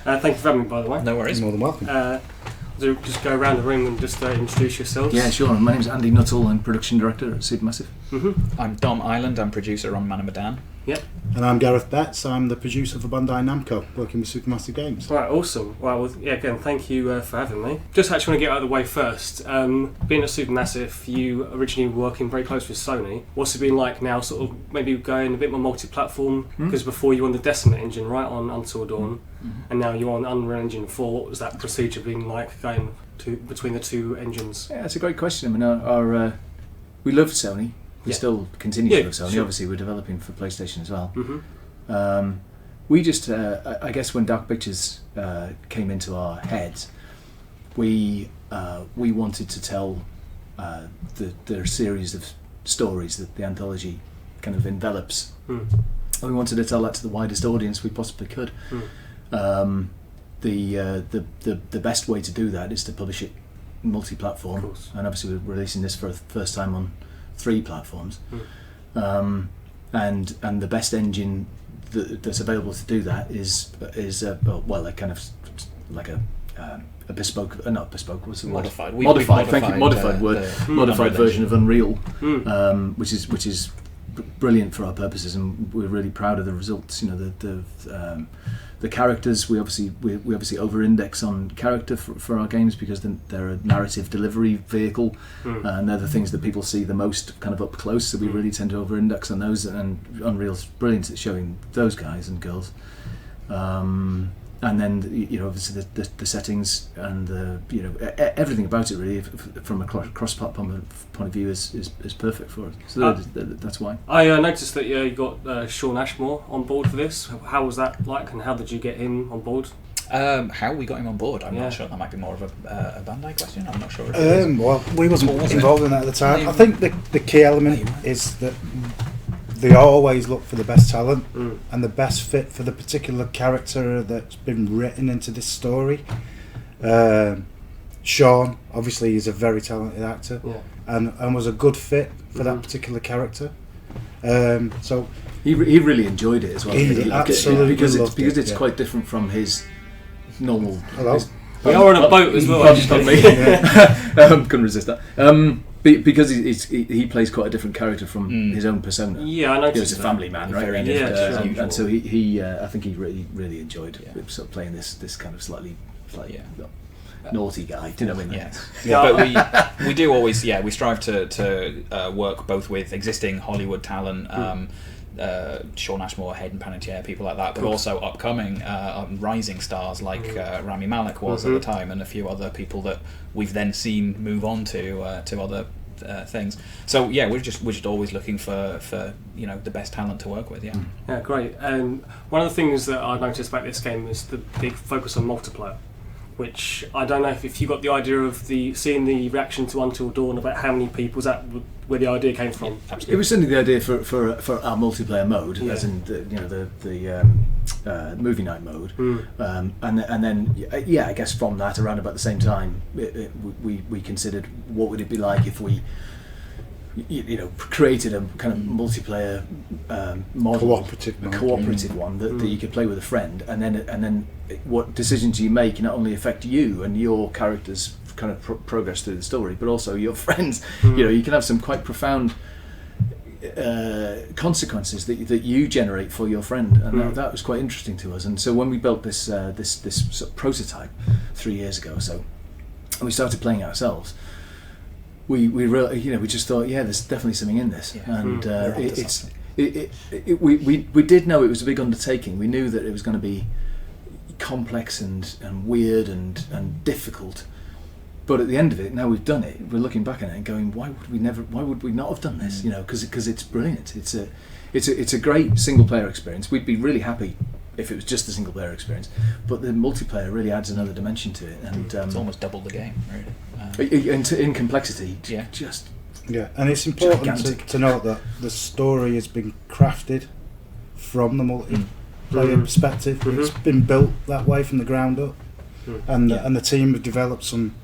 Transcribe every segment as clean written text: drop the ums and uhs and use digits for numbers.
Thank you for having me, by the way. No worries. You're more than welcome. Just go around the room and just introduce yourselves. Yeah, sure. My name's Andy Nuttall. I'm production director at Supermassive. I'm Dom Island. I'm producer on Man of Medan. Yep. And I'm Gareth Batts. I'm the producer for Bandai Namco, working with Supermassive Games. Right, awesome. Well, yeah, again, thank you for having me. Just actually want to get out of the way first. Being at Supermassive, you originally were working very close with Sony. What's it been like now, sort of maybe going a bit more multi-platform? Because before you were on the Decima engine, right, on Until Dawn, and now you're on Unreal Engine 4. What was that procedure been like going between the two engines? Yeah, it's a great question. I mean, our we love Sony. We still continue to love Sony. Sure. Obviously, we're developing for PlayStation as well. We just, I guess, when Dark Pictures came into our heads, we wanted to tell their series of stories that the anthology kind of envelops. And we wanted to tell that to the widest audience we possibly could. The best way to do that is to publish it multi-platform, and obviously we're releasing this for the first time on 3 platforms, and the best engine that's available to do that is a kind of like a bespoke, not bespoke, what's the word? Modified. Thank you. Modified version of Unreal, which is brilliant for our purposes, and we're really proud of the results. You know, the characters, we obviously over-index on character for our games because they're a narrative delivery vehicle, and they're the things that people see the most kind of up close. So we really tend to over-index on those, and Unreal's brilliant at showing those guys and girls. And then, you know, obviously the settings and everything about it really, from a cross-platform point of view, is perfect for us. So that's why. I noticed that you got Sean Ashmore on board for this. How was that like, and how did you get him on board? How we got him on board, I'm not sure. That might be more of a Bandai question. I'm not sure. If well, we wasn't involved in that at the time. I think the key element is that they always look for the best talent and the best fit for the particular character that's been written into this story. Sean, obviously, is a very talented actor, and was a good fit for that particular character. So he really enjoyed it as well. Absolutely, because it's quite different from his normal. Hello. We are on a boat as well. Couldn't resist that. Because he plays quite a different character from his own persona. Yeah, I noticed. He was a family man, right? And so he I think he really enjoyed sort of playing this kind of slightly naughty guy. Do you know what I mean? Yes. But we do always we strive to work both with existing Hollywood talent. Sean Ashmore, Hayden Panettiere, people like that, but also upcoming rising stars like Rami Malek was at the time, and a few other people that we've then seen move on to other things. So we're just always looking for the best talent to work with. Yeah, great. One of the things that I noticed about this game is the big focus on multiplayer, which I don't know if you got the idea of seeing the reaction to Until Dawn about how many people, was that where the idea came from? It was certainly the idea for our multiplayer mode, as in the movie night mode, and then I guess from that, around about the same time, we considered what would it be like if we created a kind of multiplayer model, cooperative one that you could play with a friend, and then what decisions you make not only affect you and your character's kind of progress through the story, but also your friends. You can have some quite profound consequences that you generate for your friend, and that was quite interesting to us. And so when we built this sort of prototype 3 years ago or so, and we started playing it ourselves, we really, we just thought, there's definitely something in this, and we did know it was a big undertaking. We knew that it was going to be complex and weird and difficult. But at the end of it, now we've done it, we're looking back at it and going, why would we not have done this? Because it's brilliant. It's a great single player experience. We'd be really happy if it was just a single player experience, but the multiplayer really adds another dimension to it, and it's almost double the game, really. In complexity, and it's important to note that the story has been crafted from the multiplayer perspective. It's been built that way from the ground up, and the team have developed some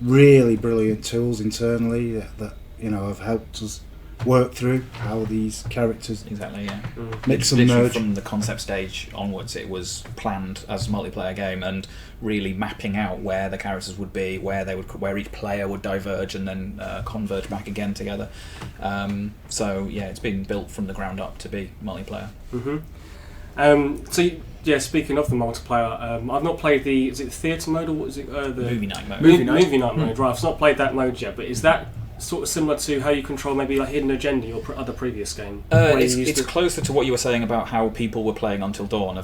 really brilliant tools internally that have helped us work through how these characters Exactly, yeah. make some Literally merge. from the concept stage onwards, it was planned as a multiplayer game, and really mapping out where the characters would be, where each player would diverge and then converge back again together. So yeah, it's been built from the ground up to be multiplayer. Speaking of the multiplayer, I've not played is it theatre mode or what is it? The Movie night mode. Movie night mode. Right, I've not played that mode yet, but is that sort of similar to how you control maybe like Hidden Agenda, your other previous game? It's closer to what you were saying about how people were playing Until Dawn.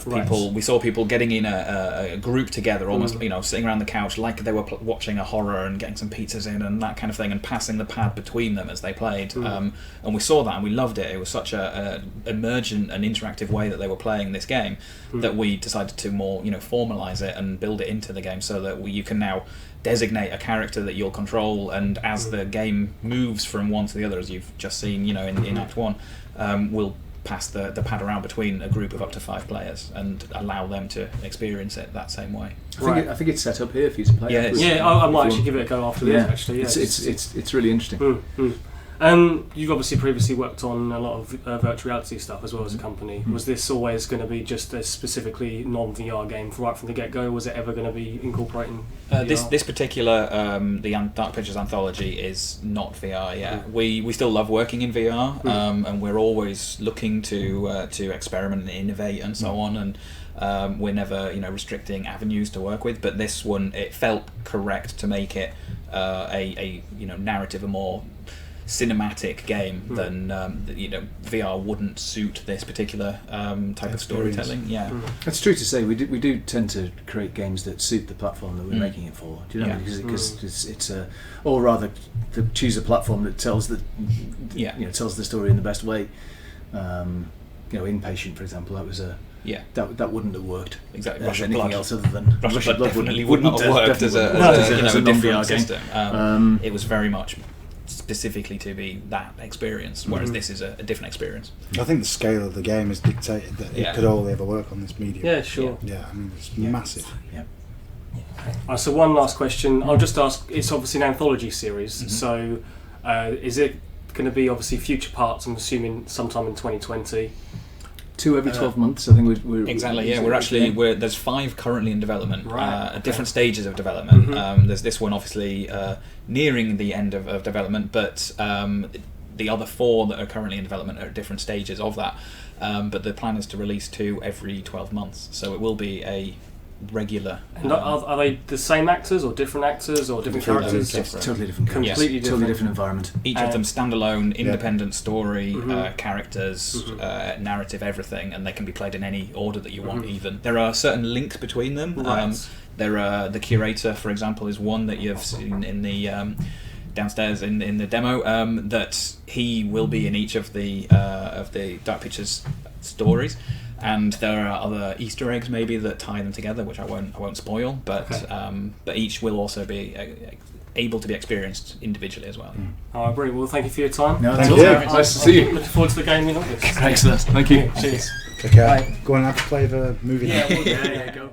We saw people getting in a group together, almost sitting around the couch like they were watching a horror and getting some pizzas in and that kind of thing, and passing the pad between them as they played. And we saw that and we loved it. It was such a emergent and interactive way that they were playing this game that we decided to more formalise it and build it into the game so that you can now designate a character that you'll control, and as the game moves from one to the other, as you've just seen in Act 1, we'll pass the pad around between a group of up to 5 players and allow them to experience it that same way. I think it's set up here for you to play. I might actually give it a go after this. Actually, it's really interesting. You've obviously previously worked on a lot of virtual reality stuff as well as a company. Was this always going to be just a specifically non-VR game right from the get-go? Was it ever going to be incorporating VR? This particular the Dark Pictures anthology is not VR. Yeah, we still love working in VR, and we're always looking to experiment and innovate and so on. And we're never restricting avenues to work with. But this one, it felt correct to make it a narrative, a more cinematic game than VR wouldn't suit this particular type of storytelling. That's true to say. We do tend to create games that suit the platform that we're making it for. Do you know? Because it's or rather to choose a platform that tells tells the story in the best way. Inpatient, for example, that was that wouldn't have worked exactly. as anything else other than Rush of Blood definitely wouldn't have worked as a different system. It was very much specifically to be that experience, whereas this is a different experience. I think the scale of the game has dictated that it could only ever work on this medium. Yeah, sure. Yeah, I mean it's massive. So one last question. I'll just ask. It's obviously an anthology series, so is it going to be obviously future parts? I'm assuming sometime in 2020. 2 every 12 months. I think we're exactly. Yeah, there's 5 currently in development, at different stages of development. There's this one obviously nearing the end of development, but the other 4 that are currently in development are at different stages of that. But the plan is to release 2 every 12 months, so it will be a regular. And are they the same actors or different actors or different characters? Totally different. Totally different environment. Each of them standalone, independent story, characters, narrative, everything, and they can be played in any order that you want. Even there are certain links between them. The curator, for example, is one that you've seen in the downstairs in the demo. That he will be in each of the Dark Pictures stories. And there are other Easter eggs maybe that tie them together, which I won't spoil. But each will also be able to be experienced individually as well. Oh, brilliant! Well, thank you for your time. No, thank you. Nice to see you. Looking forward to the game in August. Excellent. Thank you. Cheers. Take care. Go on and have to play the movie. Yeah, go.